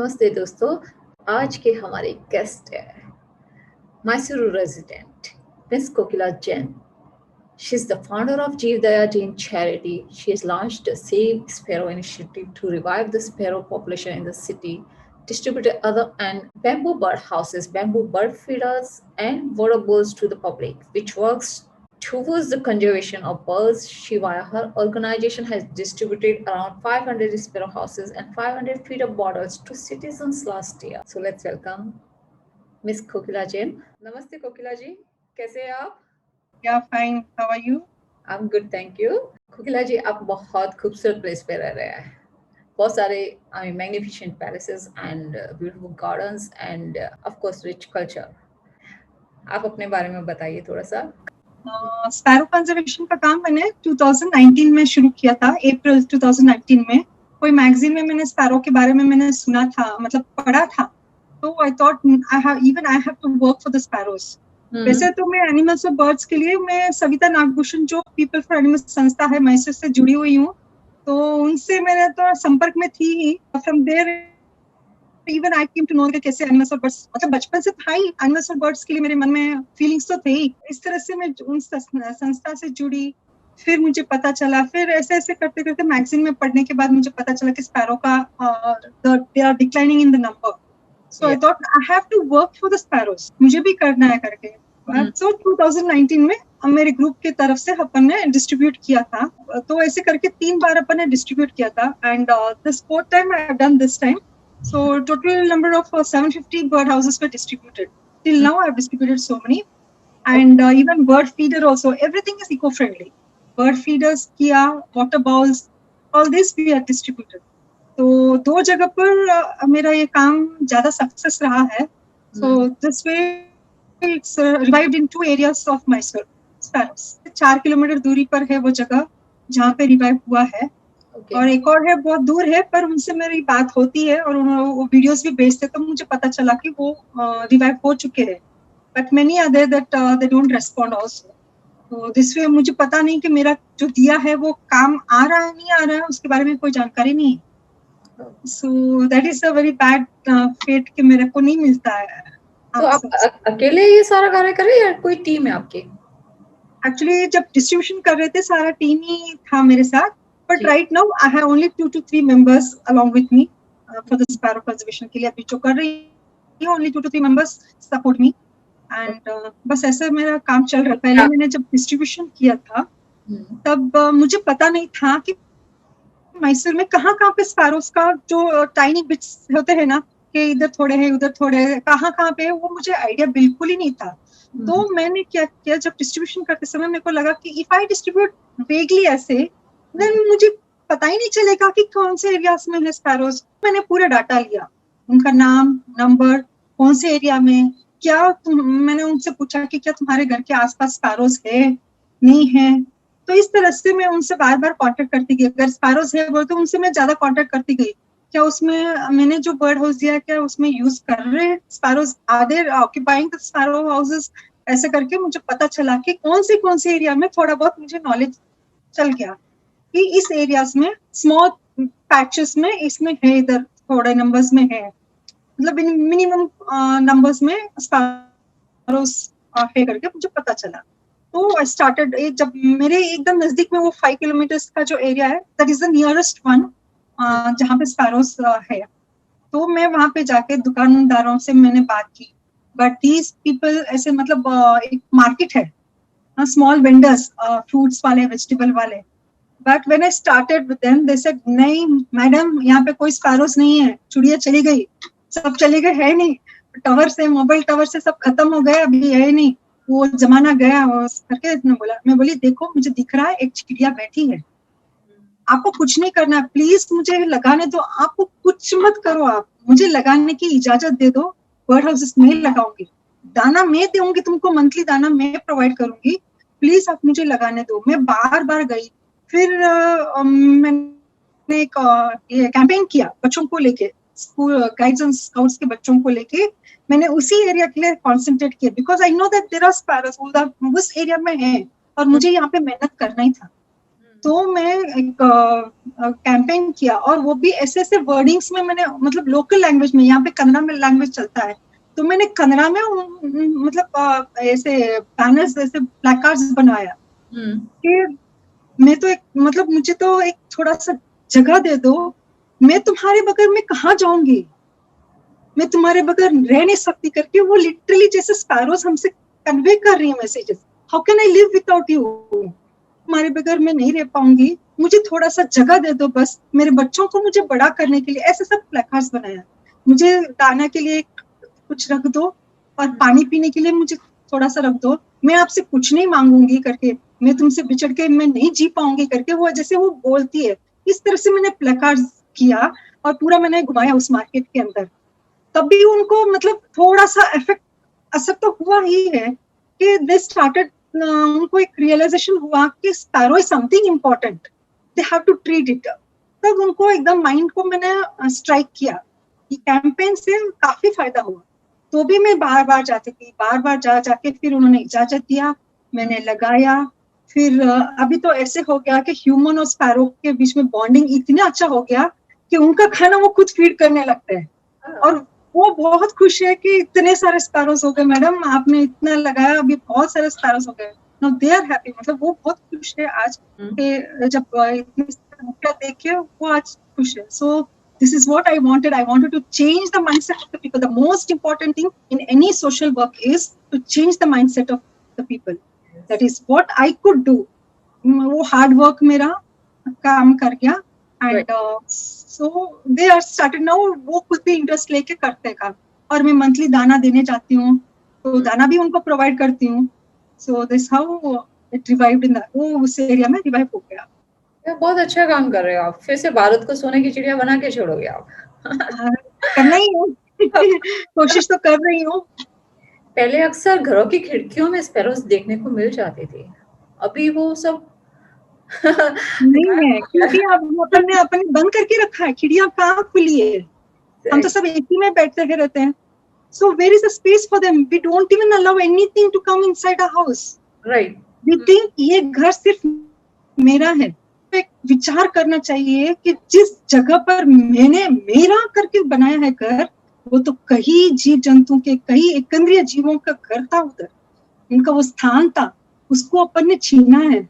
नमस्ते दोस्तों, आज के हमारे गेस्ट है Mysuru resident Miss Kokila Jain. She's the founder of Jeevdaya Jain Charity. She has launched a Save Sparrow initiative to revive the sparrow population in the city, distributed other and bamboo bird houses, bamboo bird feeders, and water bowls to the public, which works towards the conservation of birds. She, via her organization, has distributed around 500 sparrow houses and 500 feeder bottles to citizens last year. So let's welcome Miss Kokila Jain. Namaste Kokila ji, कैसे हैं आप? Yeah, fine. How are you? I'm good, thank you. कोकिला जी, आप बहुत खूबसूरत place पे रह रहे हैं. बहुत सारे magnificent palaces and beautiful gardens and of course rich culture. आप अपने बारे में बताइए थोड़ा सा. स्पैरो कंजर्वेशन का काम मैंने 2019 में शुरू किया था. अप्रैल 2019 में कोई मैगजीन में मैंने स्पैरो के बारे में मैंने सुना था, मतलब पढ़ा था. तो I thought I have to work for the sparrows. वैसे तो मैं एनिमल्स और बर्ड्स के लिए मैं सविता नागभूषण जो पीपल फॉर एनिमल्स संस्था है मैसूर से जुड़ी हुई हूँ, तो उनसे मैंने तो संपर्क में थी ही. From there even I came to know कि कैसे एनिमल्स और बर्ड्स, मतलब बचपन से था ही एनिमल्स और बर्ड्स के लिए मेरे मन में फीलिंग्स तो थे ही. इस तरह से मैं उन संस्था से जुड़ी. फिर मुझे पता चला, फिर ऐसे ऐसे करते करते मैगजीन में पढ़ने के बाद मुझे पता चला कि स्पैरो का they are declining in the number. So I thought I have to work for the sparrows. मुझे भी करना है करके. So 2019 में मेरे ग्रुप के तरफ से अपन ने डिस्ट्रीब्यूट किया था. तो ऐसे करके 3 बार अपन ने डिस्ट्रीब्यूट किया था. And this 4th time I have done this time. So total number of 750 bird houses were distributed. Till now I have distributed so many. And even bird feeder also. Everything is eco-friendly. Bird feeders किया, water bowls, all this we are distributed. तो 2 जगह पर मेरा ये काम ज्यादा success रहा है. So this way it's revived in 2 areas of Mysore sparrows. 4 kilometre दूरी पर है वो जगह जहाँ पे रिवाइव हुआ है. और एक और है बहुत दूर है, पर उनसे मेरी बात होती है और वो वीडियोस भी भेजते, तो मुझे पता चला कि वो रिवाइव हो चुके हैं. But many are there that they don't respond also. तो दिस वे मुझे पता नहीं कि मेरा जो दिया है वो काम आ रहा है नहीं आ रहा है, उसके बारे में कोई जानकारी नहीं. So that is a very bad fate कि मेरे को नहीं मिलता है. तो आप अकेले ये सारा कार्य कर रहे हैं या कोई टीम है आपकी? Actually जब डिस्ट्रीब्यूशन कर रहे थे सारा टीम ही था मेरे साथ. But right now I have only 2 to 3 members along with me for the sparrow conservation के लिए अभी जो कर रही हूँ. Only 2 to 3 members support me and बस ऐसे मेरा काम चल रहा है. पहले मैंने जब डिस्ट्रीब्यूशन किया था तब मुझे पता नहीं था कि मैसूर में कहाँ पे स्पैरोस का जो टाइनी बिट्स होते हैं ना, कि इधर थोड़े हैं उधर थोड़े हैं, कहाँ पे है, वो मुझे आइडिया बिल्कुल ही नहीं था. तो मैंने क्या किया, जब डिस्ट्रीब्यूशन करते समय मेरे को लगा कि इफ आई डिस्ट्रीब्यूट वेगली ऐसे, देन मुझे पता ही नहीं चलेगा कि कौन से एरियाज में है स्पैरोस. मैंने पूरा डाटा लिया, उनका नाम, नंबर, कौन से एरिया में क्या. मैंने उनसे पूछा कि क्या तुम्हारे घर के आसपास स्पैरोस है, नहीं है. तो इस तरह से मैं उनसे बार बार कांटेक्ट करती गई. अगर स्पैरोस है वो तो उनसे मैं ज्यादा कांटेक्ट करती गई. क्या उसमें मैंने जो बर्ड हाउस दिया है क्या उसमें यूज कर रहे हैं sparrows, are they occupying the sparrow houses. ऐसे करके मुझे पता चला कि कौन से एरिया में थोड़ा बहुत मुझे नॉलेज चल गया कि इस एरियाज में स्मॉल पैचेस में इसमें है, इधर थोड़े नंबर्स में है, मतलब मिनिमम नंबर्स में स्पैरोस है करके मुझे पता चला. तो आई स्टार्टेड. जब मेरे एकदम नजदीक में वो 5 किलोमीटर्स का जो एरिया है, that is the nearest one जहाँ पे स्पैरोस है. तो मैं वहां पे जाके दुकानदारों से मैंने बात की. बट दीज पीपल ऐसे, मतलब एक मार्केट है, स्मॉल वेंडर्स, फ्रूट्स वाले, वेजिटेबल वाले. But when I started with them they said नहीं मैडम, यहाँ पे कोई स्पैरोस नहीं है, चिड़िया चली गई, सब चले गए, है नहीं. टावर से, मोबाइल टावर से सब खत्म हो गए, अभी है नहीं, वो जमाना गया करके बोला. मैं बोली देखो मुझे दिख रहा है एक चिड़िया बैठी है, आपको कुछ नहीं करना, प्लीज मुझे लगाने दो, आपको कुछ मत करो, आप मुझे लगाने की इजाजत दे दो. बर्ड हाउसेस में लगाऊंगी, दाना मैं दूंगी तुमको, मंथली दाना मैं प्रोवाइड करूंगी, प्लीज आप मुझे लगाने दो. मैं बार बार गई. फिर मैंने एक कैंपेन किया बच्चों को लेके, स्कूल गाइड्स एंड स्काउट्स के बच्चों को लेके. मैंने उसी एरिया के लिए कॉन्सेंट्रेट किया because I know that there are sparrows उस एरिया में है और मुझे यहाँ पे मेहनत करना ही था. तो मैं एक कैंपेन किया, और वो भी ऐसे ऐसे वर्डिंग्स में मैंने, मतलब लोकल लैंग्वेज में, यहाँ पे कन्नड़ा में लैंग्वेज चलता है, तो मैंने कन्नड़ा में मतलब ऐसे बैनर्स, ऐसे प्लेकार्ड्स बनवाया कि मैं तो एक, मतलब मुझे तो एक थोड़ा सा जगह दे दो, मैं तुम्हारे बगैर में कहाँ जाऊंगी, मैं तुम्हारे बगैर रह नहीं सकती करके, वो लिटरली जैसे स्पैरोज हमसे कन्वे कर रही है messages, how can I live without you, तुम्हारे बगैर मैं नहीं रह पाऊंगी, मुझे थोड़ा सा जगह दे दो बस, मेरे बच्चों को मुझे बड़ा करने के लिए, ऐसे सब प्लेकार्ड्स बनाया, मुझे दाना के लिए कुछ रख दो, और पानी पीने के लिए मुझे थोड़ा सा रख दो, मैं आपसे कुछ नहीं मांगूंगी करके, मैं तुमसे बिछड़ के मैं नहीं जी पाऊंगी करके, वो जैसे वो बोलती है, इस तरह से मैंने प्लेकार्ड्स किया, और पूरा मैंने घुमाया उस मार्केट के अंदर। तब भी उनको मतलब थोड़ा सा इफेक्ट, असर तो हुआ ही है कि दे स्टार्टेड, उनको एक रियलाइजेशन हुआ कि sparrow is something important, they have to treat it. तब उनको एकदम माइंड को मैंने स्ट्राइक किया, ये कैंपेन से काफी फायदा हुआ। तो भी मैं बार बार जाती थी, बार बार जा जाके फिर उन्होंने इजाजत दिया, मैंने लगाया। फिर अभी तो ऐसे हो गया कि ह्यूमन और स्पैरो के बीच में बॉन्डिंग इतना अच्छा हो गया कि उनका खाना वो खुद फीड करने लगते हैं, और वो बहुत खुश है कि इतने सारे स्पैरोस हो गए मैडम, आपने इतना लगाया, अभी बहुत सारे स्पैरोस हो गए, नाउ दे आर हैप्पी। मतलब वो बहुत खुश है आज कि जब इतने रुपया देख के वो आज खुश है। सो this is what I wanted. I wanted to change the mindset of the people. The most important thing in any social work is to change the mindset of the people. That is what I could do. वो hard work मेरा काम कर गया, and so they are started now, वो खुद भी interest लेके करते हैं काम, और मैं मंथली दाना देने जाती हूँ, तो दाना भी उनको प्रोवाइड करती हूँ। So this how it revived in वो उस एरिया में रिवाइव हो गया। बहुत अच्छा काम कर रहे हो आप, फिर से भारत को सोने की चिड़िया बना के छोड़ोगे आप। करना ही है, कोशिश तो कर रही हूँ। पहले अक्सर घरों की खिड़कियों में स्पैरोस देखने को मिल जाते थे, अभी वो सब नहीं है, क्योंकि अब अपन ने अपने बंद करके रखा है, खिड़कियां कहाँ खुली है, हम तो सब एक ही में बैठते रहते हैं। So where is the space for them? We don't even allow anything to come inside our house. Right. We think ये घर सिर्फ मेरा है। एक विचार करना चाहिए कि जिस जगह पर मैंने मेरा करके बनाया है घर, वो तो कई जीव जंतु के, कई एकंद्रीय जीवों का घर था, उधर उनका वो स्थान था, उसको अपन ने छीना है।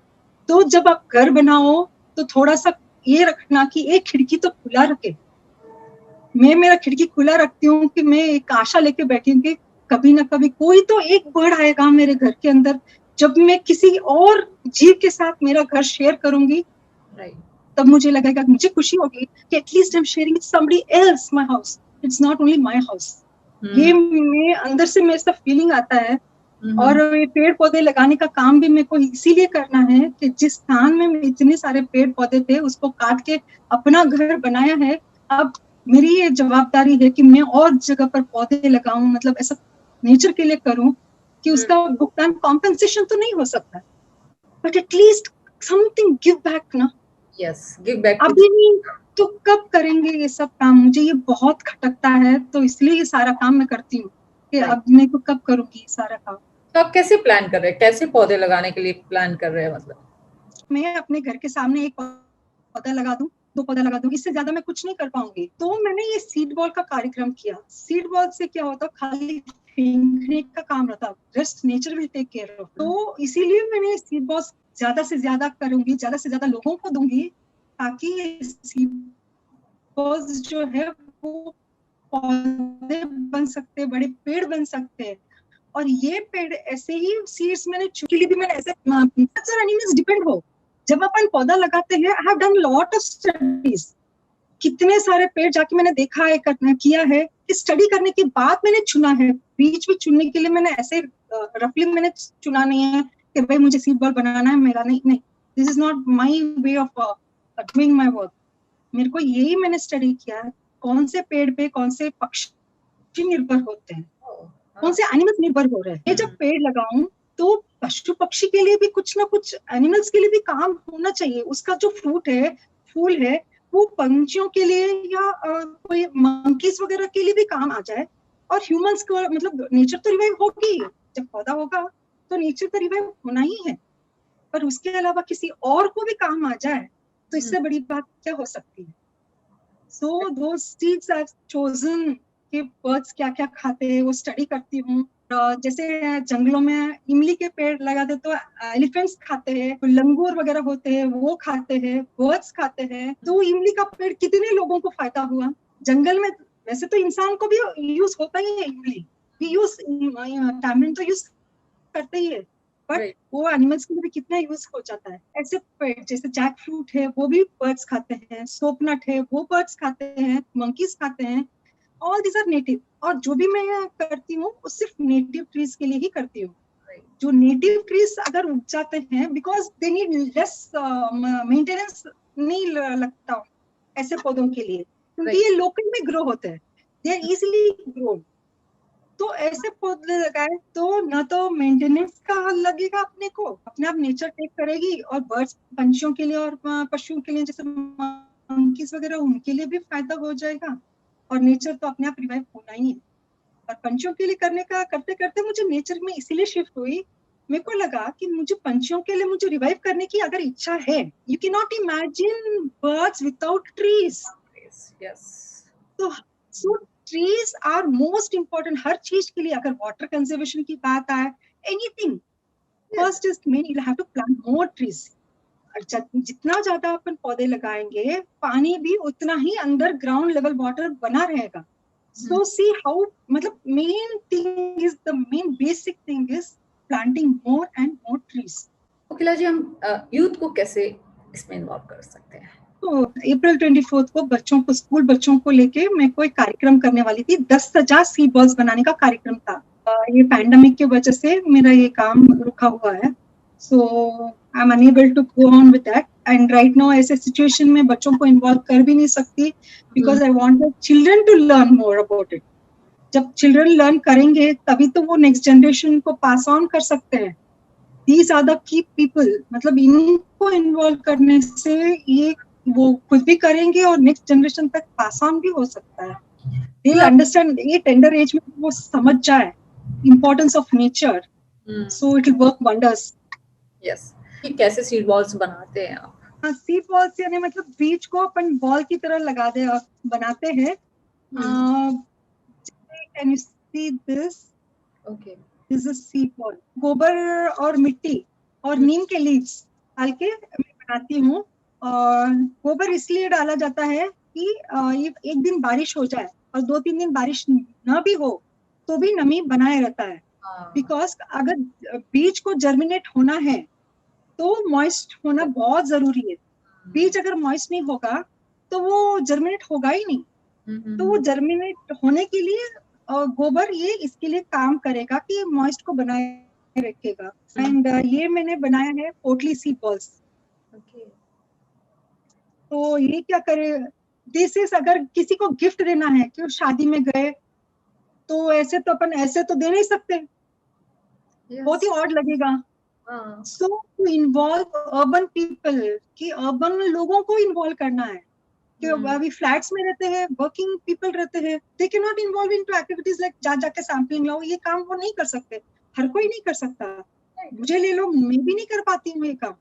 तो जब आप घर बनाओ तो थोड़ा सा ये रखना कि एक खिड़की तो खुला रखे। मैं मेरा खिड़की खुला रखती हूँ कि मैं एक आशा लेके बैठी हूँ कि कभी ना कभी कोई तो एक बर्ड आएगा मेरे घर के अंदर, जब मैं किसी और जीव के साथ मेरा घर शेयर करूंगी, तब मुझे लगेगा, मुझे खुशी होगी कि at least I am sharing with somebody else my house, it's not only my house. ये मैं अंदर से मेरे साथ फीलिंग आता है। और ये पेड़ पौधे लगाने का काम भी मेरे को इसीलिए करना है कि जिस स्थान में इतने सारे पेड़ पौधे थे उसको काट के अपना घर बनाया है, अब मेरी ये जवाबदारी है कि मैं और जगह पर पौधे लगाऊं, मतलब ऐसा नेचर के लिए करूं कि उसका भुगतान, कॉम्पेंसेशन तो नहीं हो सकता, but at least something give back ना। Yes, give back. अभी नहीं तो कब करेंगे ये सब काम? मुझे ये बहुत खटकता है, तो इसलिए ये सारा काम मैं करती हूँ कि अब मैं तो कब करूंगी ये सारा काम। तो आप कैसे प्लान कर रहे हैं, कैसे पौधे लगाने के लिए प्लान कर रहे हैं? मतलब मैं अपने घर के सामने एक पौधा लगा दूं, 2 पौधा लगा दूं, इससे ज्यादा मैं कुछ नहीं कर पाऊंगी। तो मैंने ये सीड बॉल का कार्यक्रम किया। सीड बॉल से क्या होता, खाली फेंकने का काम रहता, rest nature will take care of. तो इसीलिए मैंने सीड बॉल ज्यादा से ज्यादा करूंगी, ज्यादा से ज्यादा लोगों को दूंगी, ताकि सीड बॉल जो है वो पौधे बन सकते, बड़े पेड़ बन सकते हैं। और ये पेड़ ऐसे ही सीड्स मैंने चुकी भी, मैंने ऐसे एनिमल्स डिपेंड हो। जब अपन पौधा लगाते हैं, I have done lot of studies, कितने सारे पेड़ जाके मैंने देखा है, करना किया है, स्टडी करने के बाद मैंने चुना है। बीच में चुनने के लिए मैंने ऐसे रफली मैंने चुना नहीं है कि भाई मुझे सीड बॉल बनाना है, मेरा नहीं, this is not my way of doing my work. मेरे को यही मैंने स्टडी किया है, कौन से पेड़ पे कौन से पक्षी निर्भर होते हैं, कौन से एनिमल्स निर्भर हो रहे हैं। ये जब पेड़ लगाऊं तो पशु पक्षी के लिए भी कुछ ना कुछ, एनिमल्स के लिए भी काम होना चाहिए। उसका जो फ्रूट है, फूल है, वो पंछियों के लिए या कोई मंकीज वगैरह के लिए भी काम आ जाए। और ह्यूमंस को, मतलब नेचर तो रिवाइव होगी, जब पौधा होगा तो नेचर तो रिवाइव होना ही है। पर उसके अलावा किसी और को भी काम आ जाए तो इससे बड़ी बात क्या हो सकती है. सो दो सीड्स आई चोजन कि बर्ड्स क्या क्या खाते हैं वो स्टडी करती हूँ. जैसे जंगलों में इमली के पेड़ लगाते तो एलिफेंट्स खाते हैं, लंगूर वगैरह होते हैं वो खाते हैं, बर्ड्स खाते हैं. तो इमली का पेड़ कितने लोगों को फायदा हुआ जंगल में. वैसे तो इंसान को भी यूज होता ही है इमली, यूज टैमरिंड तो यूज करते ही है, बट वो एनिमल्स के लिए भी कितना यूज हो जाता है. ऐसे पेड़ जैसे जैक फ्रूट है वो भी बर्ड्स खाते हैं, सोपनट है वो बर्ड्स खाते हैं, मंकीज खाते हैं. All these are native. और जो भी मैं करती हूँ वो सिर्फ नेटिव ट्रीज के लिए ही करती हूँ. जो नेटिव ट्रीज अगर उग जाते हैं because they need less maintenance नहीं लगता ऐसे पौधों के लिए, क्योंकि ये लोकल में ग्रो होते हैं, दे आर इजिली ग्रोन. तो ऐसे पौधे लगाए तो ना तो मेंटेनेंस का लगेगा अपने को, अपने आप नेचर टेक करेगी, और बर्ड्स पंछियों के लिए और पशुओं के लिए जैसे मंकीज वगैरह उनके लिए भी फायदा हो जाएगा, और नेचर तो अपने आप रिवाइव होना ही है. और पंछियों के लिए करने का करते करते मुझे नेचर में इसीलिए शिफ्ट हुई. मेरे को लगा कि मुझे पंछियों के लिए मुझे रिवाइव करने की अगर इच्छा है, you can not imagine birds without trees. तो ट्रीज आर मोस्ट इम्पोर्टेंट हर चीज के लिए. अगर वाटर कंजर्वेशन की बात आए, anything, first is main you have to plant more trees. जितना ज्यादा अपन पौधे लगाएंगे पानी भी उतना ही अंदर ग्राउंड लेवल वाटर बना रहेगा. सो सी हाउ, मतलब main thing is the main basic thing is planting more and more trees. Kokila ji, हम यूथ को कैसे इसमें इन्वॉल्व कर सकते हैं? तो अप्रैल 24 को बच्चों को, स्कूल बच्चों को लेके मैं कोई कार्यक्रम करने वाली थी. 10,000 सीड बॉल्स बनाने का कार्यक्रम था. ये पैंडेमिक की वजह से मेरा ये काम रुका हुआ है. So I am unable to go on with that. And right now ऐसे सिचुएशन में बच्चों को इन्वॉल्व कर भी नहीं सकती, because I want the children to learn more about it. जब चिल्ड्रन लर्न करेंगे तभी तो वो नेक्स्ट जनरेशन को पास ऑन कर सकते हैं. These are the key people. मतलब इनको इन्वॉल्व करने से ये वो खुद भी करेंगे और नेक्स्ट जनरेशन तक पास ऑन भी हो सकता है. They will understand. ये टेंडर एज में वो समझ जाए importance of nature, so it will work wonders. Yes. कैसे सीड बॉल्स बनाते हैं आप? सीड बॉल्स यानी मतलब बीज को अपन बॉल की तरह लगा दे बनाते हैं. Can you see this? Okay, this is seed ball. गोबर और मिट्टी और नीम के लीव्स डाल के मैं बनाती हूँ. और गोबर इसलिए डाला जाता है कि ये एक दिन बारिश हो जाए और 2-3 दिन बारिश ना भी हो तो भी नमी बनाए रहता है. बिकॉज अगर बीज को जर्मिनेट होना है तो मॉइस्ट होना बहुत जरूरी है. बीज अगर मॉइस्ट नहीं होगा तो वो जर्मिनेट होगा ही नहीं. तो वो जर्मिनेट होने के लिए गोबर ये इसके लिए काम करेगा कि मॉइस्ट को बनाए रखेगा. एंड ये मैंने बनाया है पोटली सीड बॉल्स. तो ये क्या करे, दिस इज अगर किसी को गिफ्ट देना है कि शादी में गए तो ऐसे तो अपन ऐसे तो दे नहीं सकते. बहुत ही ऑड लगेगा. सो टू इन्वॉल्व अर्बन पीपल, कि अर्बन लोगों को इन्वॉल्व करना है. कि अभी फ्लैट्स में रहते हैं, वर्किंग पीपल रहते हैं, they can not involve into activities like जाके सैंपलिंग लाओ. ये काम वो नहीं कर सकते, हर कोई नहीं कर सकता. मुझे ले लो, मैं भी नहीं कर पाती हूँ ये काम.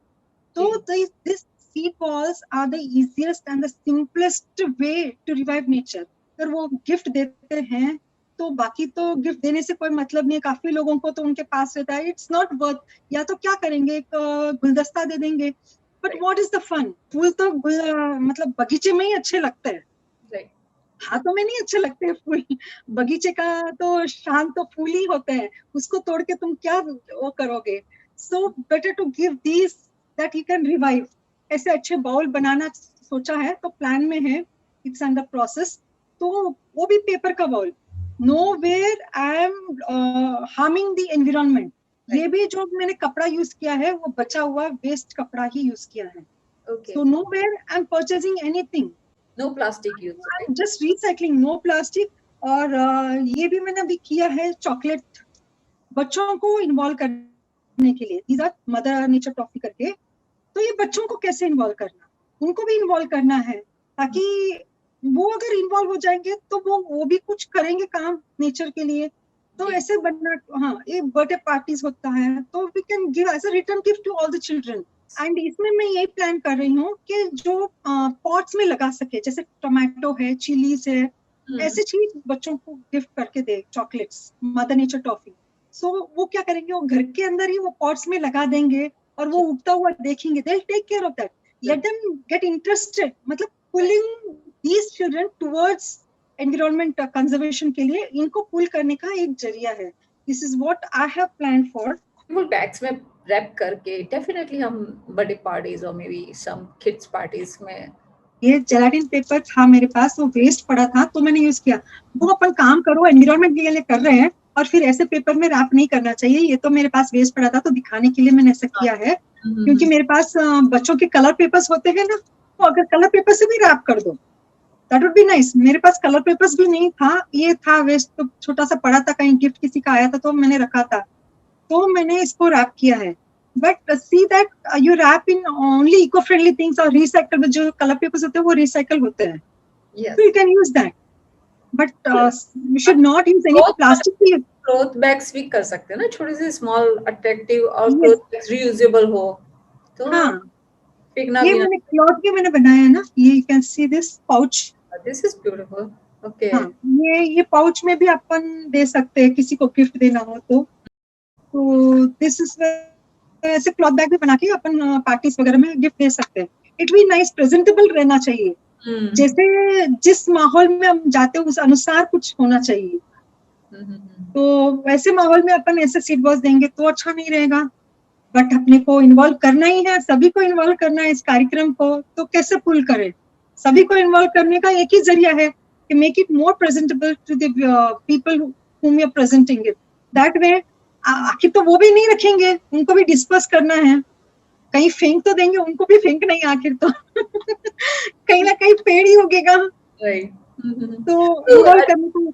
तो this seed balls are the easiest and the simplest way to revive nature. अगर वो गिफ्ट देते हैं तो बाकी तो गिफ्ट देने से कोई मतलब नहीं है. काफी लोगों को तो उनके पास रहता है, इट्स नॉट वर्थ. या तो क्या करेंगे, एक गुलदस्ता दे देंगे, but what is the fun. फूल तो मतलब बगीचे में ही अच्छे लगते हैं, हाथों में नहीं अच्छे लगते फूल. बगीचे का तो शान तो फूल ही होते हैं, उसको तोड़ के तुम क्या वो करोगे. So better to give these that you can revive. ऐसे अच्छे बाउल बनाना सोचा है तो प्लान में है, इट्स अंडर प्रोसेस. तो वो भी पेपर का bowl. Nowhere I am harming the environment. ये भी जो मैंने कपड़ा यूज किया है वो बचा हुआ वेस्ट कपड़ा ही यूज किया है. So nowhere I am purchasing anything. No plastic use, just recycling, no plastic. और ये भी मैंने अभी किया है चॉकलेट बच्चों को इन्वॉल्व करने के लिए. These are mother nature toffee करके. तो ये बच्चों को कैसे इन्वॉल्व करना, उनको भी इन्वॉल्व करना है, ताकि वो अगर इन्वॉल्व हो जाएंगे तो वो भी कुछ करेंगे काम नेचर के लिए. तो ऐसे बनना, हाँ, ये बर्थडे पार्टीज होता है तो we can give as a return gift to all the children. And इसमें मैं यही प्लान कर रही हूँ कि जो पॉट्स में लगा सके, जैसे टोमेटो है, चिलीज है, ऐसी चीज बच्चों को गिफ्ट करके दे, चॉकलेट्स, मदर नेचर टॉफी। सो वो क्या करेंगे, वो घर के अंदर ही वो पॉट्स में लगा देंगे और वो उगता हुआ देखेंगे, they will take care of that, let them get interested, मतलब pulling these children towards environment conservation के लिए इनको पुल करने का एक जरिया है। This is what I have plan for. वो बैग्स में रैप करके डेफिनेटली हम बर्थडे पार्टीज और maybe some kids parties में, ये जेलाटिन पेपर था मेरे पास, वो वेस्ट पड़ा था तो मैंने यूज किया। वो अपन काम करो, एनवायरमेंट के लिए कर रहे हैं और फिर ऐसे पेपर में रैप नहीं करना चाहिए। ये तो मेरे पास वेस्ट पड़ा था तो दिखाने के लिए मैंने ऐसा किया है, क्योंकि मेरे पास बच्चों के कलर पेपर्स होते हैं ना, तो अगर कलर पेपर से भी रैप कर दो दैट वुड बी नाइस। मेरे पास कलर पेपर्स भी नहीं था, ये था वेस्ट, तो छोटा सा पड़ा था, कहीं गिफ्ट किसी का आया था तो मैंने रखा था, तो मैंने इसको रैप किया है। But see that you wrap in only eco friendly things, और रिसाइकल, जो कलर पेपर्स होते हैं वो रिसाइकल होते हैं, so you can use that, but you should not use any plastic। Cloth bags भी कर सकते हैं ना, छोटे से स्मॉल अट्रैक्टिव, और क्लॉथ बैग्स रीयूजेबल हो तो हाँ, फेंकना ये भी मैंने क्लॉथ के मैंने बनाया है ना, ये you can see this pouch। This is beautiful. Okay, हाँ, ये पाउच में भी अपन दे सकते हैं किसी को गिफ्ट देना हो तो दिस इज, ऐसे क्लॉथ बैग भी बना के अपन पार्टीज वगैरह में गिफ्ट दे सकते हैं। इट भी नाइस, प्रेजेंटेबल रहना चाहिए, जैसे जिस माहौल में हम जाते हैं उस अनुसार कुछ होना चाहिए। तो वैसे माहौल में अपन ऐसे सीड बॉल्स देंगे तो अच्छा नहीं रहेगा, बट अपने को इन्वॉल्व करना ही है, सभी को इन्वॉल्व करना है इस कार्यक्रम को, तो कैसे पुल करें? सभी को इन्वॉल्व करने का एक ही जरिया है कि make it more presentable to the people whom you are presenting it that way। आखिर तो वो भी नहीं रखेंगे, उनको भी डिस्पर्स करना है, कहीं फेंक तो देंगे, उनको भी फेंक नहीं आखिर तो कहीं ना कहीं पेड़ ही उगेगा। राइट, तो इन्वॉल्व करने को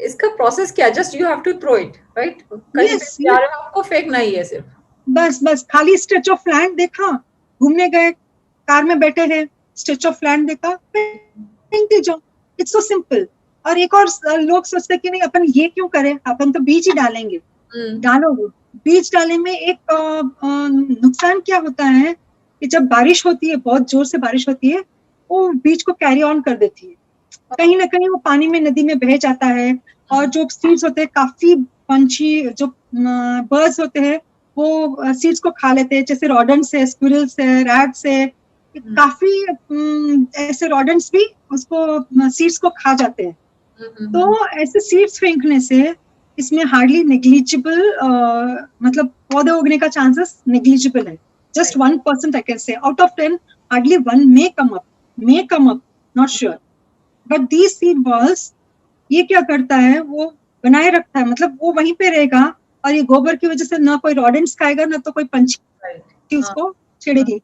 इसका प्रोसेस क्या, just you have to throw it, right? कहीं Yes, पे जा रहे हो आपको फेंकना ही है सिर्फ, बस खाली स्ट्रेच ऑफ लैंड देखा, घूमने गए, कार में बैठे हैं, स्ट्रेच ऑफ लैंड देखा, फेंक दे जाओ, इट्स सो सिंपल। और एक और लोग सोचते हैं कि नहीं अपन ये क्यों करें, अपन तो बीज ही डालेंगे। डालो, बीज डालने में एक नुकसान क्या होता है कि जब बारिश होती है, बहुत जोर से बारिश होती है, वो बीज को कैरी ऑन कर देती है, कहीं ना कहीं वो पानी में, नदी में बह जाता है, और जो सीड्स होते हैं, काफी पंछी, जो बर्ड्स होते हैं, वो सीड्स को खा लेते हैं, जैसे रॉडेंट्स है, स्क्विरल्स है, रैट्स है, काफी ऐसे रॉडेंट्स भी उसको सीड्स को खा जाते हैं। तो ऐसे सीड्स फेंकने से इसमें हार्डली नेग्लिजिबल, मतलब पौधे उगने का चांसेस नेग्लिजिबल है, just 1% I can say, out of 10 hardly 1 may come up, not sure. But these seed balls, ये क्या करता है, वो बनाए रखता है, मतलब वो वहीं पे रहेगा, और ये गोबर की वजह से ना कोई रॉडेंट्स खाएगा, ना तो कोई पंछी उसको छेड़ेगी,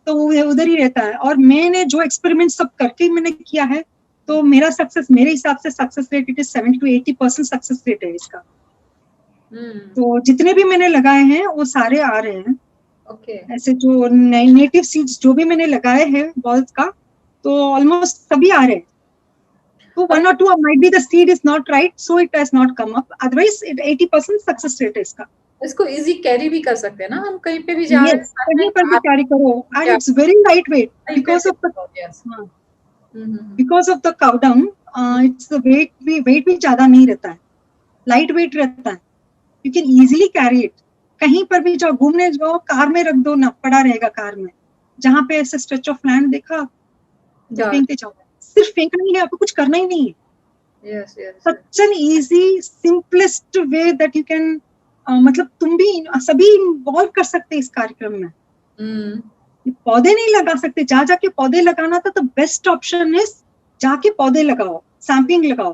तो वो उधर ही रहता है। और मैंने जो एक्सपेरिमेंट सब करके मैंने किया है, तो मेरा सक्सेस, मेरे हिसाब से success rate it is 70 to 80% success rate है इसका। तो जितने भी मैंने लगाए हैं वो सारे आ रहे हैं। ऐसे जो नेटिव सीड्स जो भी मैंने लगाए हैं बॉल्स का, तो ऑलमोस्ट सभी आ रहे हैं। So 1 or 2 might be the seed is not right, so it has not come up. Otherwise, it 80% success rate है इसका। इसको इजी कैरी भी कर सकते हैं ना, हम कहीं पे भी जा रहे हैं, कहीं पर भी कैरी करो, and it's very lightweight because of the cow dung, it's the weight भी ज्यादा नहीं रहता है, लाइट वेट रहता है, you can easily carry it। कहीं पर भी जाओ, घूमने जाओ, कार में रख दो ना, पड़ा रहेगा कार में, जहाँ पे ऐसे स्ट्रेच ऑफ लैंड देखा, फेंकते जाओ, सिर्फ फेंकना ही है, आपको कुछ करना ही नहीं है। Such an easy, simplest way that you can, मतलब तुम भी, सभी इन्वॉल्व कर सकते इस कार्यक्रम में। पौधे नहीं लगा सकते, जा जाके पौधे लगाना था, तो बेस्ट ऑप्शन इज जाके पौधे लगाओ, सैम्पलिंग लगाओ।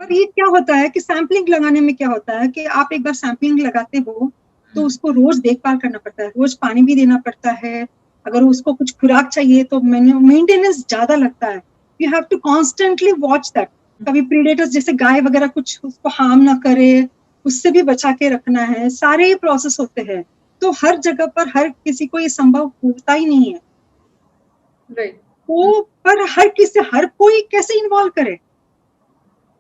पर ये क्या होता है कि सैम्पलिंग लगाने में क्या होता है कि आप एक बार सैम्पलिंग लगाते हो तो उसको रोज देखभाल करना पड़ता है, रोज पानी भी देना पड़ता है, अगर उसको कुछ खुराक चाहिए तो मेंटेनेंस ज्यादा लगता है। You have to constantly watch that, कभी प्रीडेटर्स जैसे गाय वगैरह कुछ उसको हार्म ना करे, उससे भी बचा के रखना है, सारे ये प्रोसेस होते हैं। तो हर जगह पर हर किसी को ये संभव होता ही नहीं है, तो पर हर कोई कैसे इन्वॉल्व करे,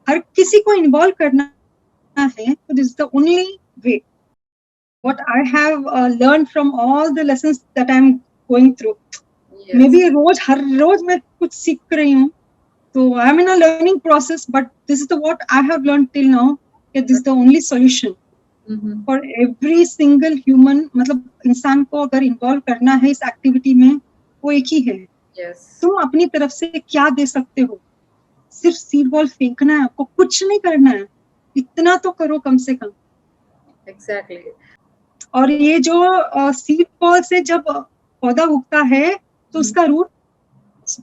हर किसी को इन्वॉल्व करना है तो this is the only way what I have learned from all the lessons that I'm going through. Yes. Maybe हर रोज मैं कुछ सीख रही हूँ, तो I am in a learning process, but this is the what I have learn till now, this is the only solution for every single human. मतलब इंसान को अगर इन्वॉल्व करना है इस एक्टिविटी में, वो एक ही है. Yes. तुम अपनी तरफ से क्या दे सकते हो? सिर्फ सीड बॉल फेंकना है, आपको कुछ नहीं करना है, इतना तो करो कम से कम. Exactly. और ये जो सीड बॉल से जब पौधा उगता है तो उसका रूट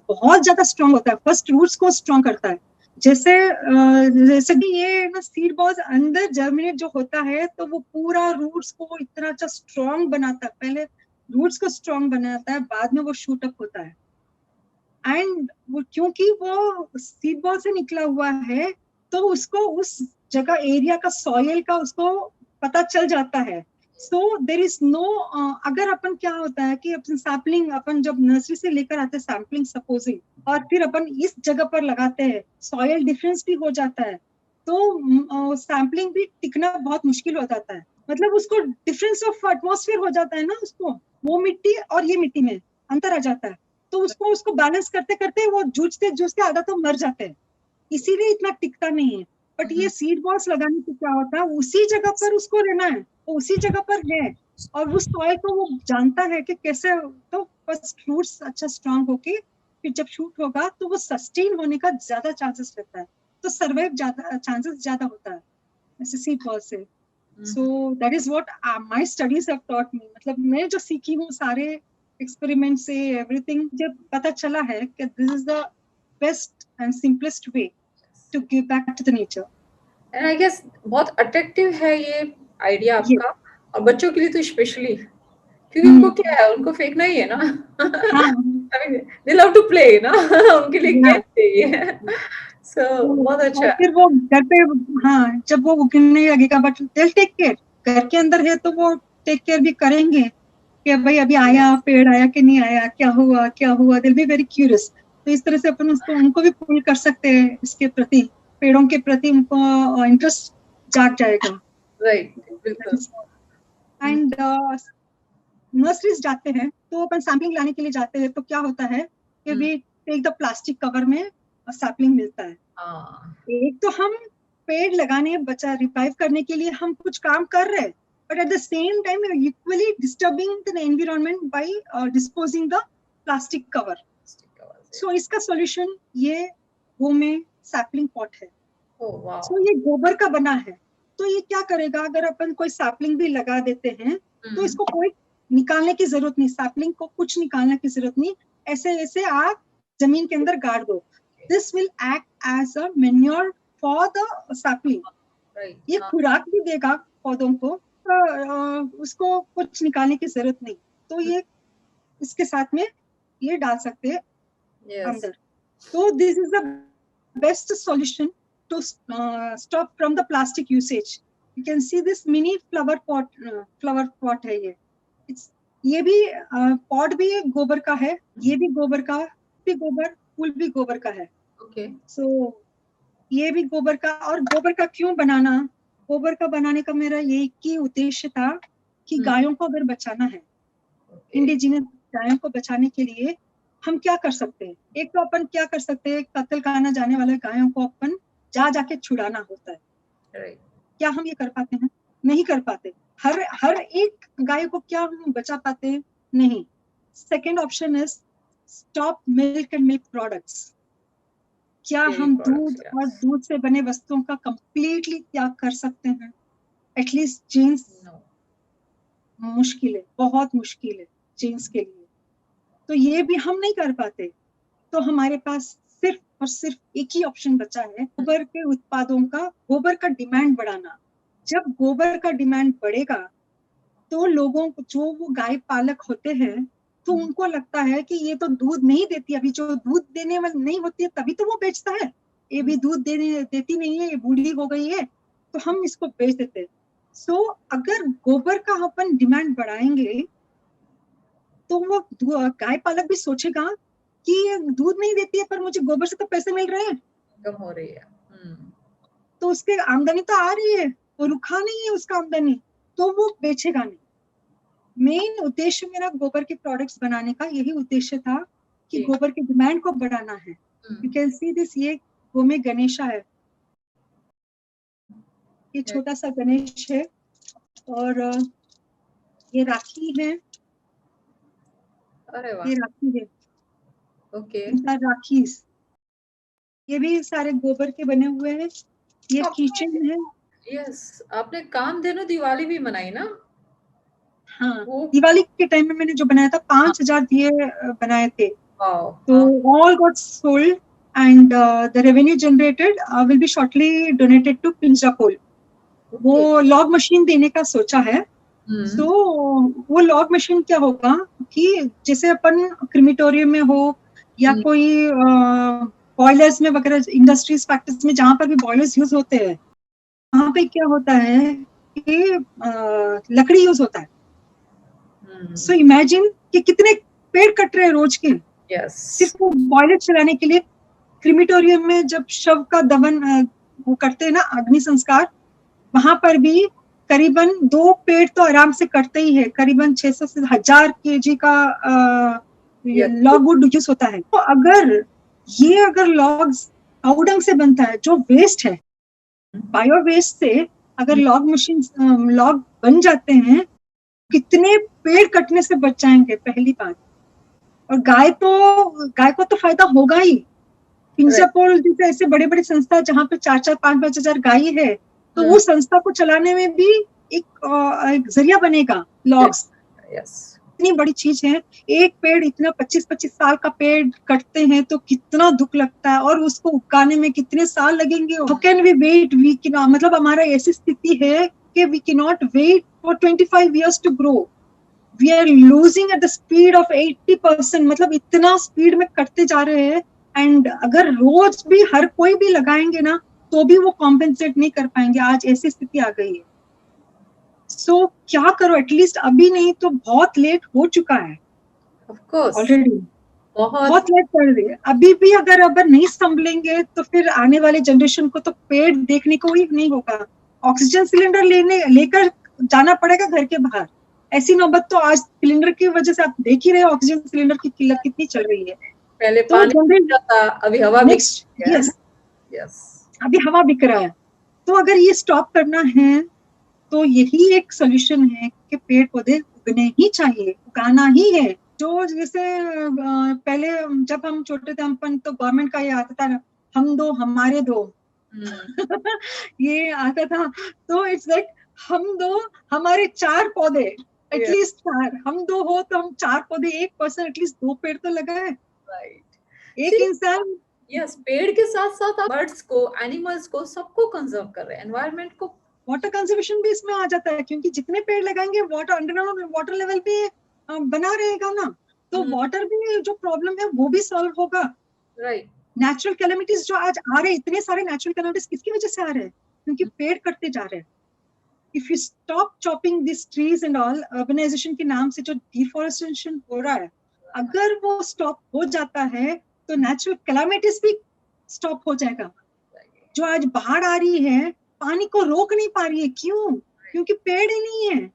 बहुत ज्यादा स्ट्रांग होता है. फर्स्ट रूट्स को स्ट्रांग करता है. जैसे कि ये ना सीड बॉल्स अंदर जर्मिनेट जो होता है तो वो पूरा रूट्स को इतना अच्छा स्ट्रांग बनाता है. पहले रूट्स को स्ट्रांग बनाता है, बाद में वो शूट अप होता है. एंड वो क्योंकि वो सीड बॉल से निकला हुआ है तो उसको उस जगह एरिया का सॉइल का उसको पता चल जाता है. सो देर इज नो, अगर अपन क्या होता है कि अपन सैम्पलिंग अपन जब नर्सरी से लेकर आते हैं सैम्पलिंग सपोजिंग, और फिर अपन इस जगह पर लगाते हैं, सॉइल डिफरेंस भी हो जाता है तो सैम्पलिंग भी टिकना बहुत मुश्किल हो जाता है. मतलब उसको डिफरेंस ऑफ एटमॉस्फेयर हो जाता है ना, उसको वो मिट्टी और ये मिट्टी में अंतर आ जाता है. तो उसको बैलेंस करते करते वो जूझते जूझते आधा तो मर जाते हैं, इसीलिए इतना टिकता नहीं है. बट ये सीड बॉल्स लगाने से क्या होता है, उसी जगह पर उसको रहना है, वो उसी जगह पर है, और उस सॉइल को वो जानता है कि कैसे. तो फर्स्ट रूट्स अच्छा स्ट्रांग होके फिर जब शूट होगा तो वो सस्टेन होने का ज्यादा चांसेस रहता है, तो सर्वाइव ज्यादा चांसेस ज्यादा होता है ऐसे सीड बॉल से. So that is what my studies have taught me. मतलब मैं जो सीखी हूँ सारे एक्सपेरिमेंट से एवरीथिंग, जब पता चला है कि this is the best and simplest way to give back to the nature. And I guess बहुत अट्रैक्टिव है ये आइडिया आपका, और बच्चों के लिए तो स्पेशली, क्योंकि उनको क्या है, उनको फेंकना ही है ना. I mean, they love to play ना. उनके लिए गेम चाहिए. So बहुत अच्छा. फिर वो घर पे जब वो उगने लगेगा, बट they'll take care. घर के अंदर है तो वो टेक केयर भी करेंगे कि भाई अभी आया, पेड़ आया कि नहीं आया, क्या हुआ क्या हुआ. they'll be very curious. तो इस तरह से अपन उनको भी पुल कर सकते हैं इसके प्रति, पेड़ों के प्रति उनको इंटरेस्ट जाग जाएगा. राइट, बिल्कुल. एंड नर्सरीज जाते हैं तो अपन सैम्पलिंग लाने के लिए जाते हैं तो क्या होता है कि we take the plastic cover में सैम्पलिंग मिलता है. एक तो हम पेड़ लगाने, बच्चा रिवाइव करने के लिए हम कुछ काम कर रहे हैं, but at the same time equally disturbing the environment by disposing the plastic cover. So इसका सॉल्यूशन ये वो में सैपलिंग पॉट है. सो ये गोबर का बना है, तो ये क्या करेगा, अगर अपन कोई सैपलिंग भी लगा देते हैं तो इसको कोई निकालने की जरूरत नहीं, सैपलिंग को कुछ निकालने की जरूरत नहीं, ऐसे ऐसे आप जमीन के अंदर गाड़ दो. This will act as a manure for the sapling. ये खुराक भी देगा पौधों को, उसको कुछ निकालने की जरूरत नहीं. तो ये इसके साथ में ये डाल सकते हैं अंदर. So this is the best solution to stop from the plastic usage. You can see this mini flower pot है ये. ये भी pot भी गोबर का है, ये भी गोबर का, भी गोबर, फूल भी गोबर का है. Okay. So ये भी गोबर का. और गोबर का क्यों बनाना, गोबर का बनाने का मेरा यही की उद्देश्य था कि गायों को अगर बचाना है, इंडिजिनस गायों को बचाने के लिए हम क्या कर सकते हैं. एक तो अपन क्या कर सकते हैं, कत्ल खाना जाने वाले गायों को अपन जाके छुड़ाना होता है. क्या हम ये कर पाते हैं? नहीं कर पाते. हर एक गाय को क्या हम बचा पाते हैं? नहीं. Second option is stop milk and milk products. क्या हम दूध और दूध से बने वस्तुओं का कंप्लीटली त्याग कर सकते हैं? एटलीस्ट जीन्स मुश्किल है, बहुत मुश्किल है जीन्स के लिए. तो ये भी हम नहीं कर पाते. तो हमारे पास सिर्फ और सिर्फ एक ही ऑप्शन बचा है, गोबर के उत्पादों का, गोबर का डिमांड बढ़ाना. जब गोबर का डिमांड बढ़ेगा तो लोगों को, जो वो गाय पालक होते हैं, तो उनको लगता है कि ये तो दूध नहीं देती, अभी जो दूध देने वाली नहीं होती है तभी तो वो बेचता है, ये भी दूध देती नहीं है, ये बूढ़ी हो गई है, तो हम इसको बेच देते हैं. सो अगर गोबर का अपन डिमांड बढ़ाएंगे तो वो गाय पालक भी सोचेगा कि दूध नहीं देती है पर मुझे गोबर से तो पैसे मिल रहे हैं, कम हो रही है, तो उसके आमदनी तो आ रही है, वो रुका नहीं है उसका आमदनी, तो वो बेचेगा नहीं। मेन उद्देश्य मेरा गोबर के प्रोडक्ट्स बनाने का यही उद्देश्य था कि गोबर के डिमांड को बढ़ाना है। यू कैन सी दिस, ये गोमे गणेशा है, ये छोटा सा गणेश है, और ये राखी है। अरे वाह, ये राखी है, ओके, राखी, ये भी सारे गोबर के बने हुए हैं। ये किचन है। यस, आपने कामधेनु दिवाली भी मनाई ना? हाँ, दिवाली के टाइम में मैंने जो बनाया था 5000 दिए बनाए थे, तो all got sold and the revenue generated will be shortly donated to Pinjrapole. वो लॉग मशीन देने का सोचा है। तो वो लॉग मशीन क्या होगा कि जैसे अपन क्रिमिटोरियम में हो या कोई बॉयलर्स में वगैरह, इंडस्ट्रीज फैक्ट्रीज में जहां पर भी बॉयलर्स यूज होते हैं, वहां पे क्या होता है कि लकड़ी यूज होता है। सो इमेजिन कि कितने पेड़ कट रहे हैं रोज के, सिर्फ वो बॉयलर चलाने के लिए। क्रिमिटोरियम में जब शव का दफन वो करते हैं ना, अग्नि संस्कार, वहां पर भी करीबन 2 पेड़ तो आराम से कटते ही है। करीबन 600 से 1000 kg का लॉग वुड यूज होता है। तो अगर लॉग्स आउडंग से बनता है, जो वेस्ट है, बायो वेस्ट से अगर लॉग मशीन लॉग बन जाते हैं, कितने पेड़ कटने से बच जाएंगे, पहली बात। और गाय को तो फायदा होगा ही। पिंजरापोल जैसे ऐसे बड़े बड़े संस्था जहाँ पे 4-4, 5-5 हजार गाय है, तो वो संस्था को चलाने में भी एक जरिया बनेगा लॉग्स। इतनी बड़ी चीज है। एक पेड़ इतना 25-25 साल का पेड़ कटते हैं तो कितना दुख लगता है, और उसको उगाने में कितने साल लगेंगे। हाउ कैन वी वेट, मतलब हमारा ऐसी स्थिति है कि we can not wait for 25 years to grow. We are losing at the speed of 80%, मतलब इतना स्पीड में कटते जा रहे हैं। एंड अगर रोज भी हर कोई भी लगाएंगे ना, तो भी वो कॉम्पेंसेट नहीं कर पाएंगे। आज ऐसी स्थिति आ गई है। सो क्या करो, एटलीस्ट अभी नहीं तो बहुत लेट हो चुका है ऑलरेडी, बहुत लेट कर रही है। अभी भी अगर नहीं संभलेंगे तो फिर आने वाले जनरेशन को तो पेड़ देखने को ही नहीं होगा। ऑक्सीजन सिलेंडर लेकर जाना पड़ेगा घर के बाहर। ऐसी नौबत तो आज सिलेंडर की वजह से आप देख ही रहे हो, ऑक्सीजन सिलेंडर की किल्लत कितनी चल रही है। पहले तो पानी था, अभी हवा बिक रहा है। यस, अभी हवा बिक रहा है। तो अगर ये स्टॉप करना है तो यही एक सोल्यूशन है कि पेड़ पौधे उगने ही चाहिए, उगाना ही है। जो जैसे पहले जब हम छोटे थे, हम तो गवर्नमेंट का ये आता था, हम दो हमारे दो। ये आता था। तो इट्स लाइक हम दो हमारे 4 पौधे, एटलीस्ट 4। हम 2 हो तो हम 4 पौधे, 1 पर्सन एटलीस्ट 2 पेड़ तो लगाए। एक इंसान। यस, पेड़ के साथ साथ बर्ड्स को, एनिमल्स को, सबको कंजर्व कर रहे हैं, एनवायरनमेंट को। वाटर कंजर्वेशन भी इसमें आ जाता है, क्योंकि जितने पेड़ लगाएंगे वाटर, अंडरग्राउंड वाटर लेवल भी बना रहेगा ना, तो वाटर भी जो प्रॉब्लम है वो भी सॉल्व होगा। राइट। नेचुरल कैलेमिटीज जो आज आ रहे हैं, इतने सारे नेचुरल कैलेमिटीज किसकी वजह से आ रहे हैं? क्योंकि पेड़ कटते जा रहे हैं। If you stop chopping this trees and all, urbanization के नाम से जो डिफॉरेस्टेशन हो रहा है, अगर वो स्टॉप हो जाता है तो नेचुरल कैलेमिटीज भी स्टॉप हो जाएगा। जो आज बाढ़ आ रही है, पानी को रोक नहीं पा रही है। क्यों? क्योंकि पेड़ ही नहीं है।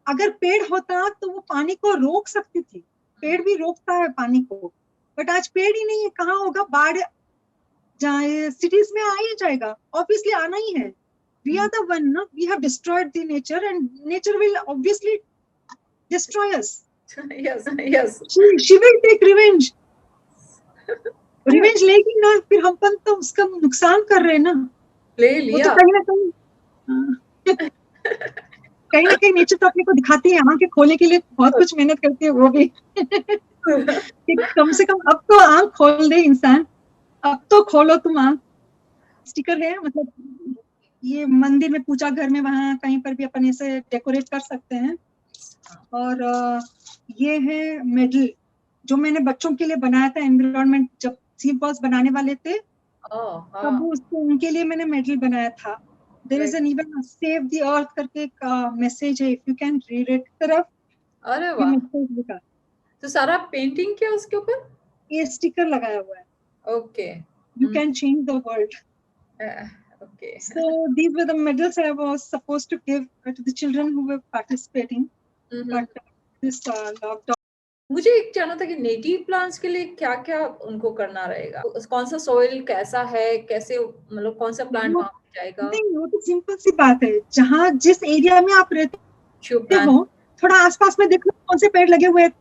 अगर पेड़ होता तो वो पानी को रोक सकती थी। पेड़ भी रोकता है पानी को, बट आज पेड़ ही नहीं है। कहाँ होगा? बाढ़ जाए सिटीज में आ ही जाएगा, ऑब्वियसली आना ही है। वी आर द वन, ना, we have destroyed the nature and nature will obviously destroy us. Yes yes, she will take revenge. Revenge लेगी ना, फिर हम तो उसका नुकसान कर रहे हैं ना। ले लिया। वो तो कहीं ना कहीं नेचर तो अपने को दिखाती है, आंखें खोलने के लिए बहुत कुछ मेहनत करती है वो भी। कि कम से कम अब तो आंख खोल दे इंसान, अब तो खोलो तुम आंख। स्टिकर है, मतलब ये मंदिर में, पूजा घर में, वहां कहीं पर भी अपन ऐसे डेकोरेट कर सकते हैं। और ये है मेडल जो मैंने बच्चों के लिए बनाया था। एनवायरनमेंट जब सीड बॉल्स बनाने वाले थे, तब उसको उनके लिए मैंने मेडल बनाया था। There is an even Save the Earth करके एक मैसेज है, if you can read it। तरफ अरे वाह, लिखा। तो सारा पेंटिंग क्या उसके ऊपर? ये स्टिकर लगाया हुआ है। Okay, You can change the world। Okay. So these were the medals I was supposed to give to the children who were participating. But this lockdown. मुझे एक जानना था कि नेटिव प्लांट्स के लिए क्या क्या उनको करना रहेगा, कौन सा सॉइल कैसा है, कैसे मतलब कौन सा प्लांट वहां पे जाएगा? नहीं, वो तो सिंपल सी बात है, जहाँ जिस एरिया में आप रहते हो थोड़ा आसपास में देख लो कौन से पेड़ लगे हुए हैं,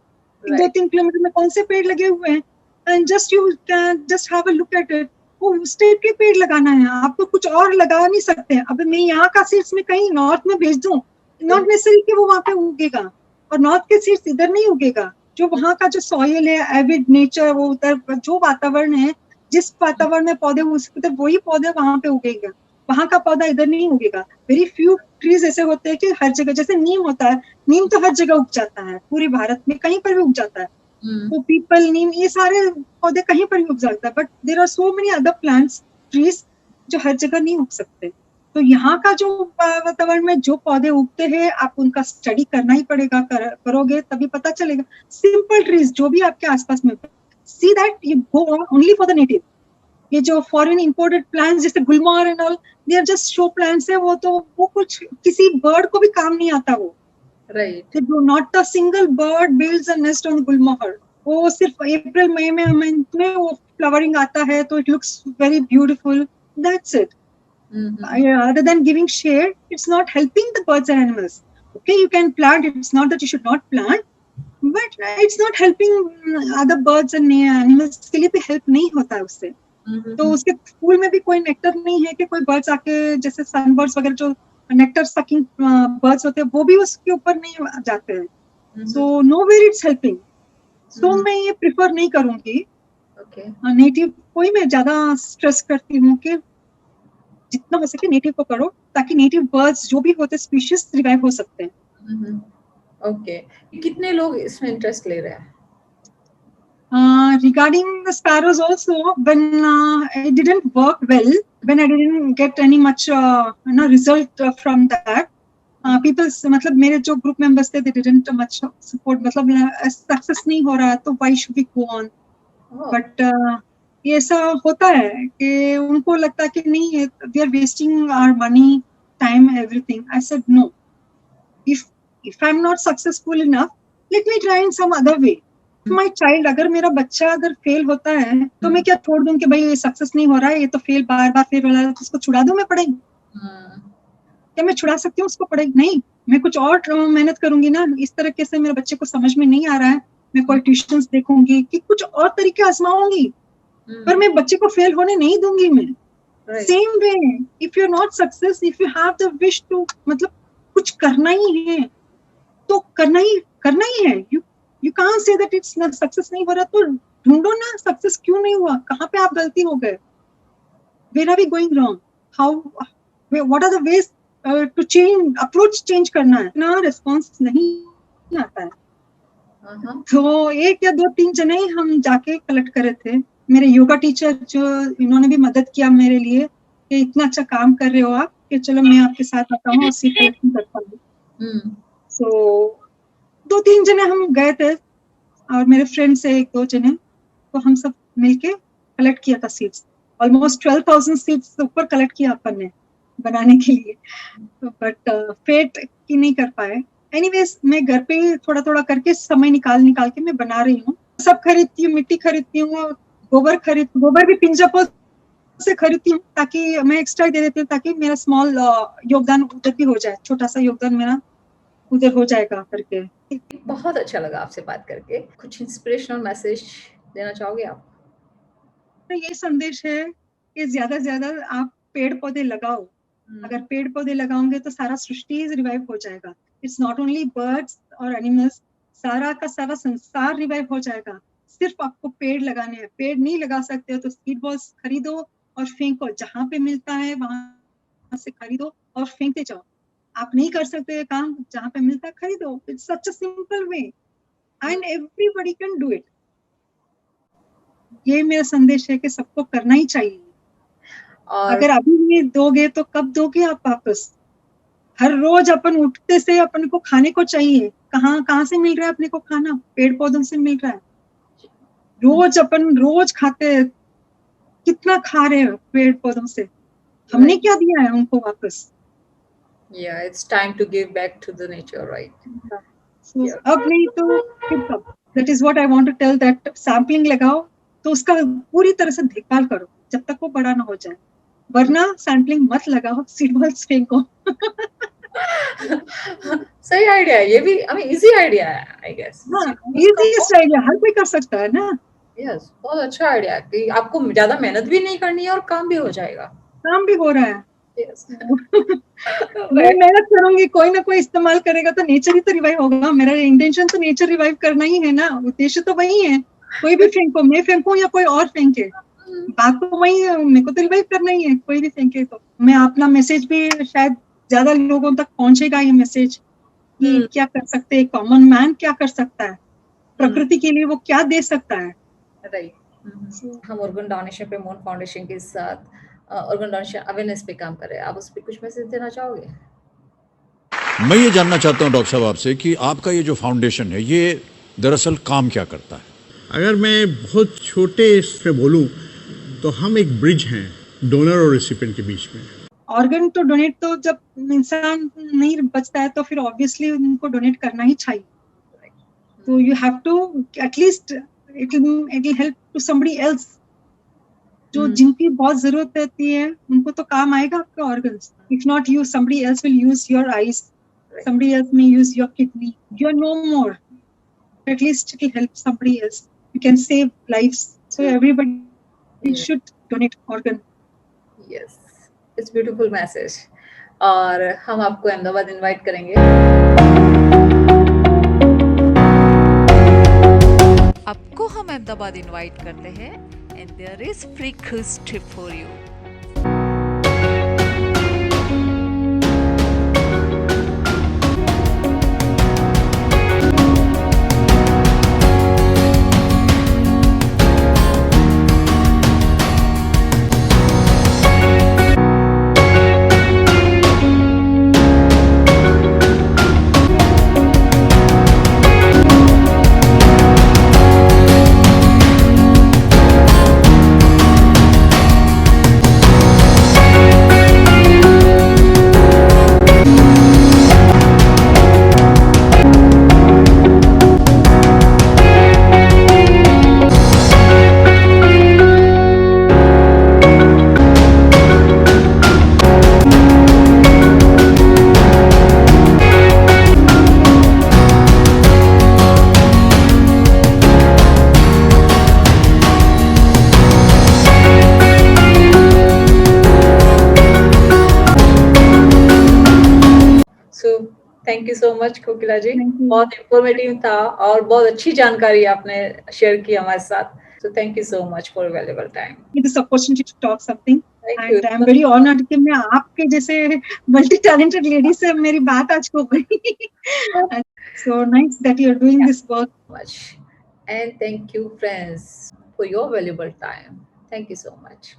2-3 किलोमीटर में कौन से पेड़ लगे हुए हैं, and just you can just have a look at it. वो उस टाइप के पेड़ लगाना है, आपको कुछ और लगा नहीं सकते हैं। अब मैं यहाँ का सीड्स में कहीं नॉर्थ में भेज दूं, नॉट नेसेसरी कि वो वहां पे उगेगा, और नॉर्थ के सीड्स इधर नहीं उगेगा। जो वहाँ का जो सॉइल है, एविड नेचर, वो उधर जो वातावरण है, जिस वातावरण में पौधे उधर वही पौधे वहां पे उगेगा, वहां का पौधा इधर नहीं उगेगा। वेरी फ्यू ट्रीज ऐसे होते हैं कि हर जगह, जैसे नीम होता है, नीम तो हर जगह उग जाता है, पूरे भारत में कहीं पर भी उग जाता है। तो पीपल, नीम, ये सारे पौधे कहीं पर भी उग जाता है, but there are so many other plants, trees जो हर जगह नहीं उग सकते। तो यहाँ का जो वातावरण में जो पौधे उगते हैं, आप उनका स्टडी करना ही पड़ेगा, करोगे तभी पता चलेगा। सिंपल ट्रीज जो भी आपके आसपास में, see that you go only for the native. ये जो फॉरेन इंपोर्टेड प्लांट्स जैसे gulmohar and all, they are just show plants है, वो कुछ किसी बर्ड को भी काम नहीं आता। वो right, not a single bird builds a nest on gulmohar. वो सिर्फ अप्रैल मई में वो फ्लावरिंग आता है, तो it looks very beautiful, that's it. Other than giving shade, it's not helping the birds and animals. Okay, you can plant, it's not that you should not plant, but it's not helping other birds and animals के लिए भी help नहीं होता है उससे। तो उसके फूल में भी कोई नेक्टर नहीं है कि कोई बर्ड्स आके, जैसे सनबर्ड्स वगैरह जो नेक्टर सकिंग बर्ड्स होते हैं, वो भी उसके ऊपर नहीं जाते हैं। सो nowhere it's helping. So मैं ये प्रिफर नहीं करूंगी। नेटिव कोई मैं ज्यादा स्ट्रेस करती हूँ कि जितना हो सके नेटिव को करो, ताकि नेटिव बर्ड्स जो भी होते स्पीशीज रिवाइव हो सकते हैं। ओके, कितने लोग इसमें इंटरेस्ट ले रहे हैं? Regarding the sparrows also, when it didn't work well, when I didn't get any much result from that, people, मतलब मेरे जो group members थे, they didn't much support, मतलब success नहीं हो रहा, तो why should we go on? But ये ऐसा होता है कि उनको लगता है कि नहीं, we are wasting our money, time, everything. I said no. If I'm not successful enough, let me try in some other way. My child, अगर मेरा बच्चा अगर फेल होता है, तो मैं क्या छोड़ दूं कि भाई ये सक्सेस नहीं हो रहा है, ये तो फेल बार बार फेल हो रहा है, तो उसको छुड़ा दूं मैं पढ़ाई? क्या मैं छुड़ा सकती हूँ उसको पढ़ाई? नहीं, मैं कुछ और मेहनत करूंगी ना। इस तरीके से मेरे बच्चे को समझ में नहीं आ रहा है, मैं कोई ट्यूशंस देखूंगी कि कुछ और तरीके आजमाऊंगी, पर मैं बच्चे को फेल होने नहीं दूंगी मैं। Same way, if you are not success, if you have the wish to, मतलब कुछ करना ही है तो करना ही है। You can't say that it's not, success नहीं हो रहा तो ढूंढो ना सक्सेस क्यों नहीं हुआ, कहाँ पे आप गलती हो गए, where are we going wrong, how, what are the ways to change, approach change करना है ना। रिस्पॉन्स नहीं आता है। तो 1 या 2 3 जने हम जाके कलेक्ट करे थे। मेरे योगा टीचर जो, इन्होंने भी मदद किया मेरे लिए कि इतना अच्छा काम कर रहे हो आप, कि चलो मैं आपके साथ आता हूँ और सीट कलेक्शन करता हूँ। सो 2-3 जने हम गए थे, और मेरे फ्रेंड्स से 1-2 जने, तो हम सब मिलके कलेक्ट किया था सीड्स। ऑलमोस्ट 12,000 सीड्स ऊपर कलेक्ट किया अपन ने बनाने के लिए, बट फेट की नहीं कर पाए। एनीवेज, मैं घर पे ही थोड़ा थोड़ा करके समय निकाल के मैं बना रही हूँ। सब खरीदती हूँ, मिट्टी खरीदती हूँ, गोबर भी पिंजरापोल से खरीदती हूँ, ताकि मैं एक्स्ट्रा दे देती हूँ, ताकि मेरा स्मॉल योगदान उधर भी हो जाए, छोटा सा योगदान मेरा उधर हो जाएगा करके। बहुत अच्छा लगा आपसे बात करके। कुछ इंस्पिरेशनल मैसेज देना चाहोगे आप? तो ये संदेश है कि ज्यादा से ज्यादा आप पेड़ पौधे लगाओ। अगर पेड़ पौधे लगाओगे तो सारा सृष्टि रिवाइव हो जाएगा। इट्स नॉट ओनली बर्ड्स और एनिमल्स, सारा का सारा संसार रिवाइव हो जाएगा। सिर्फ आपको पेड़ लगाने हैं। पेड़ नहीं लगा सकते हो तो सीड बॉल्स खरीदो और फेंको, जहां पे मिलता है वहां से खरीदो और फेंकते जाओ। आप नहीं कर सकते काम, जहां पे मिलता है खरीदो। It's such a simple way and everybody can do it. ये मेरा संदेश है कि सबको करना ही चाहिए। और अगर अभी नहीं दोगे तो कब दोगे आप वापस? हर रोज अपन उठते से अपन को खाने को चाहिए। कहाँ से मिल रहा है अपने को खाना? पेड़ पौधों से मिल रहा है। रोज खाते हैं, कितना खा रहे हैं पेड़ पौधों से, हमने क्या दिया है उनको वापस? Yeah, it's time to give back to the nature, right? So, Yeah. अब नहीं तो फिर कब? That is what I want to tell, that sampling लगाओ तो उसका पूरी तरह से देखभाल करो जब तक वो बड़ा ना हो जाए, वरना सैम्पलिंग मत लगाओ, सीड बॉल्स फेंको। सही आइडिया है ये भी, I mean इजी आइडिया है आई गेस। हाँ, इजीएस्ट आइडिया, हर कोई कर सकता है ना। यस, बहुत अच्छा आइडिया है कि आपको ज्यादा मेहनत भी नहीं करनी है और काम भी हो जाएगा। काम भी हो रहा है। Yes. मैं मेहनत करूंगी, कोई ना कोई इस्तेमाल करेगा तो नेचर ही तो रिवाइव होगा। मेरा इंटेंशन तो नेचर रिवाइव करना ही है ना, उद्देश्य तो वही है। कोई भी फेंको, मैं फेंकूं या कोई और फेंके, बात तो वही है, मेरे को तो रिवाइव करना ही है, कोई भी फेंके तो। मैं अपना मैसेज भी शायद ज्यादा लोगों तक पहुंचेगा ये मैसेज कि क्या कर सकते हैं, कॉमन मैन क्या कर सकता है, प्रकृति के लिए वो क्या दे सकता है। राइट। हम ऑर्गन डोनेशन पे मून फाउंडेशन के साथ ऑर्गन डोनेशन अवेयरनेस पे काम कर रहे हैं, आप उस पर कुछ मैसेज देना चाहोगे? मैं ये जानना चाहता हूँ डॉक्टर साहब आपसे कि आपका ये जो फाउंडेशन है ये दरअसल काम क्या करता है? अगर मैं बहुत छोटे से बोलूं तो हम एक ब्रिज हैं डोनर और रेसिपिएंट के बीच में। ऑर्गन तो डोनेट तो जब इंसान नहीं बचता है तो फिर ऑब्वियसली उनको डोनेट करना ही चाहिए। तो you have to at least it will help to somebody else, जो जिनकी बहुत जरूरत रहती है उनको तो काम आएगा आपका organs. If not you, somebody else will use your eyes, somebody else may use your kidney, you're no more, at least it will help somebody else, you can save lives, so everybody should donate organ. Yes, it's beautiful message। और हम आपको Ahmedabad invite करेंगे। आपको हम Ahmedabad invite करते हैं and there is free cruise trip for you। Thank you so much Kokila ji, Thank you. बहुत इंफॉर्मेटिव था और बहुत अच्छी जानकारी आपने शेयर की हमारे साथ। So thank you so much for your valuable time. This opportunity to talk something, Thank and you. I'm very honored कि मैं आपके जैसे मल्टी टैलेंटेड लेडी से मेरी बात आज हो गई। So nice that you're doing this work. Much. And thank you friends for your valuable time. Thank you so much.